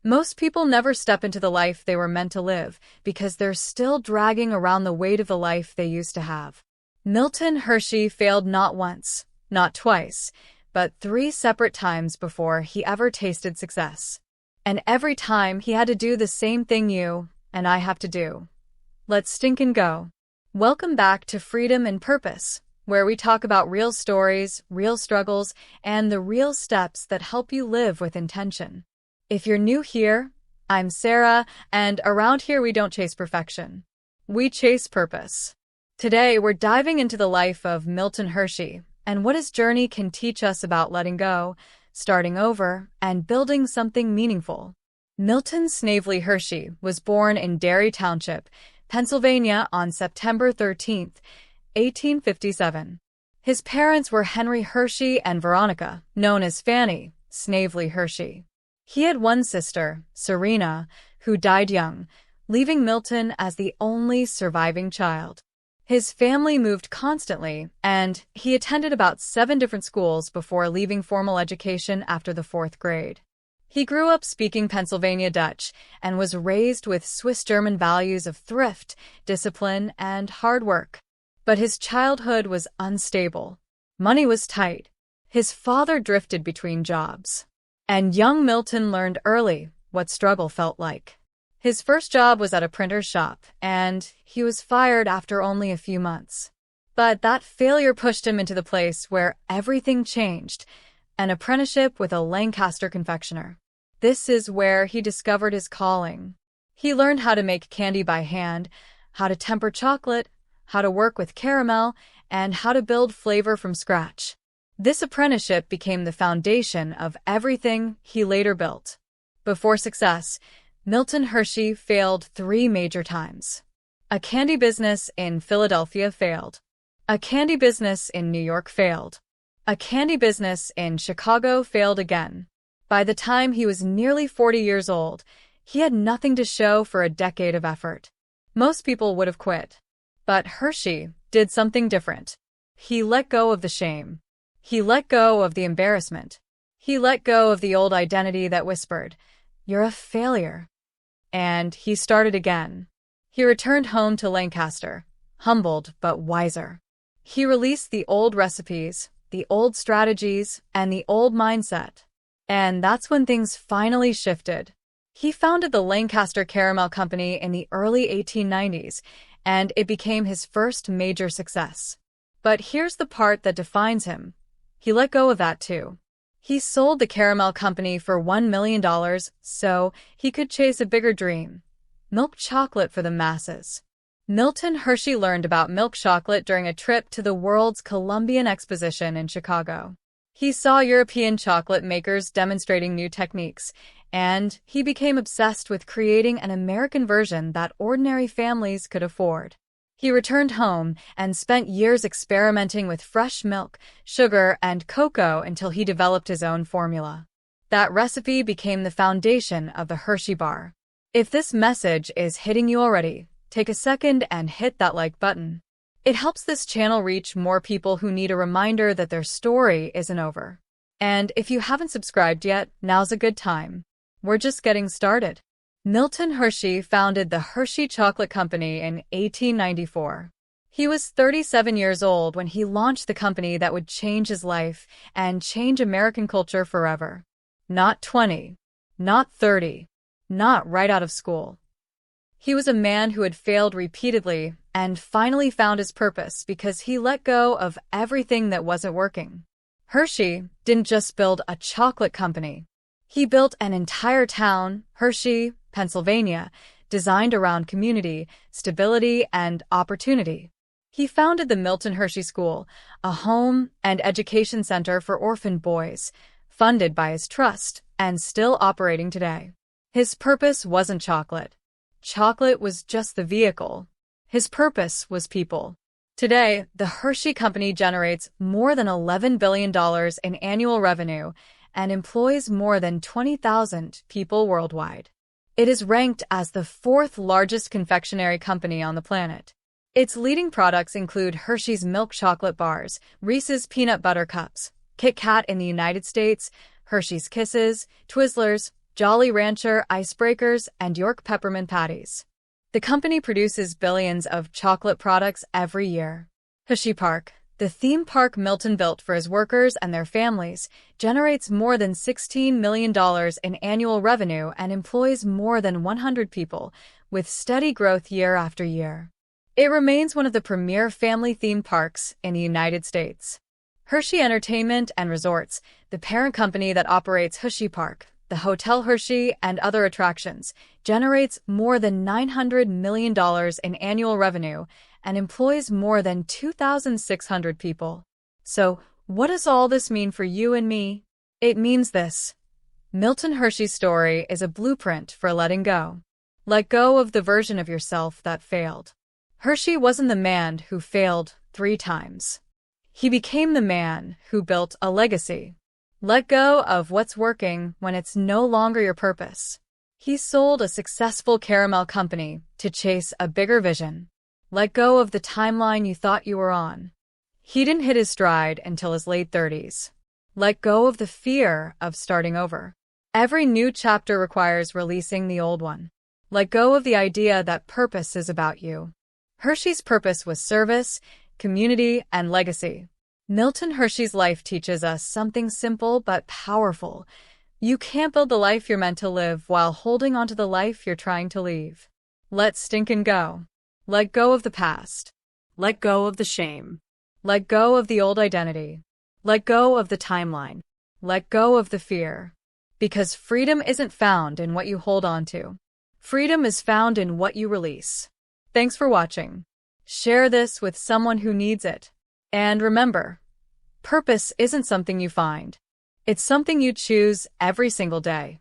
Most people never step into the life they were meant to live because they're still dragging around the weight of the life they used to have. Milton Hershey failed not once, not twice, but 3 separate times before he ever tasted success. And every time he had to do the same thing you and I have to do. Let's stinkin' go. Welcome back to Freedom and Purpose, where we talk about real stories, real struggles, and the real steps that help you live with intention. If you're new here, I'm Sarah, and around here we don't chase perfection. We chase purpose. Today, we're diving into the life of Milton Hershey and what his journey can teach us about letting go, starting over, and building something meaningful. Milton Snavely Hershey was born in Derry Township, Pennsylvania on September 13, 1857. His parents were Henry Hershey and Veronica, known as Fanny Snavely Hershey. He had one sister, Serena, who died young, leaving Milton as the only surviving child. His family moved constantly, and he attended about 7 different schools before leaving formal education after the 4th grade. He grew up speaking Pennsylvania Dutch and was raised with Swiss-German values of thrift, discipline, and hard work. But his childhood was unstable. Money was tight. His father drifted between jobs. And young Milton learned early what struggle felt like. His first job was at a printer's shop, and he was fired after only a few months. But that failure pushed him into the place where everything changed, an apprenticeship with a Lancaster confectioner. This is where he discovered his calling. He learned how to make candy by hand, how to temper chocolate, how to work with caramel, and how to build flavor from scratch. This apprenticeship became the foundation of everything he later built. Before success, Milton Hershey failed 3 major times. A candy business in Philadelphia failed. A candy business in New York failed. A candy business in Chicago failed again. By the time he was nearly 40 years old, he had nothing to show for a decade of effort. Most people would have quit. But Hershey did something different. He let go of the shame. He let go of the embarrassment. He let go of the old identity that whispered, "You're a failure." And he started again. He returned home to Lancaster, humbled but wiser. He released the old recipes, the old strategies, and the old mindset. And that's when things finally shifted. He founded the Lancaster Caramel Company in the early 1890s, and it became his first major success. But here's the part that defines him. He let go of that too. He sold the Caramel Company for $1 million so he could chase a bigger dream: milk chocolate for the masses. Milton Hershey learned about milk chocolate during a trip to the World's Columbian Exposition in Chicago. He saw European chocolate makers demonstrating new techniques, and he became obsessed with creating an American version that ordinary families could afford. He returned home and spent years experimenting with fresh milk, sugar, and cocoa until he developed his own formula. That recipe became the foundation of the Hershey bar. If this message is hitting you already, take a second and hit that like button. It helps this channel reach more people who need a reminder that their story isn't over. And if you haven't subscribed yet, now's a good time. We're just getting started. Milton Hershey founded the Hershey Chocolate Company in 1894. He was 37 years old when he launched the company that would change his life and change American culture forever. Not 20, not 30, not right out of school. He was a man who had failed repeatedly and finally found his purpose because he let go of everything that wasn't working. Hershey didn't just build a chocolate company. He built an entire town, Hershey, Pennsylvania, designed around community, stability, and opportunity. He founded the Milton Hershey School, a home and education center for orphaned boys, funded by his trust and still operating today. His purpose wasn't chocolate. Chocolate was just the vehicle. His purpose was people. Today, the Hershey Company generates more than $11 billion in annual revenue and employs more than 20,000 people worldwide. It is ranked as the 4th largest confectionery company on the planet. Its leading products include Hershey's milk chocolate bars, Reese's peanut butter cups, Kit Kat in the United States, Hershey's Kisses, Twizzlers, Jolly Rancher icebreakers, and York peppermint patties. The company produces billions of chocolate products every year. Hershey Park, the theme park Milton built for his workers and their families, generates more than $16 million in annual revenue and employs more than 100 people, with steady growth year after year. It remains one of the premier family theme parks in the United States. Hershey Entertainment and Resorts, the parent company that operates Hershey Park, the Hotel Hershey, and other attractions, generates more than $900 million in annual revenue and employs more than 2,600 people. So, what does all this mean for you and me? It means this. Milton Hershey's story is a blueprint for letting go. Let go of the version of yourself that failed. Hershey wasn't the man who failed 3 times. He became the man who built a legacy. Let go of what's working when it's no longer your purpose. He sold a successful caramel company to chase a bigger vision. Let go of the timeline you thought you were on. He didn't hit his stride until his late 30s. Let go of the fear of starting over. Every new chapter requires releasing the old one. Let go of the idea that purpose is about you. Hershey's purpose was service, community, and legacy. Milton Hershey's life teaches us something simple but powerful. You can't build the life you're meant to live while holding on to the life you're trying to leave. Let stinkin' go. Let go of the past. Let go of the shame. Let go of the old identity. Let go of the timeline. Let go of the fear. Because freedom isn't found in what you hold on to. Freedom is found in what you release. Thanks for watching. Share this with someone who needs it. And remember, purpose isn't something you find. It's something you choose every single day.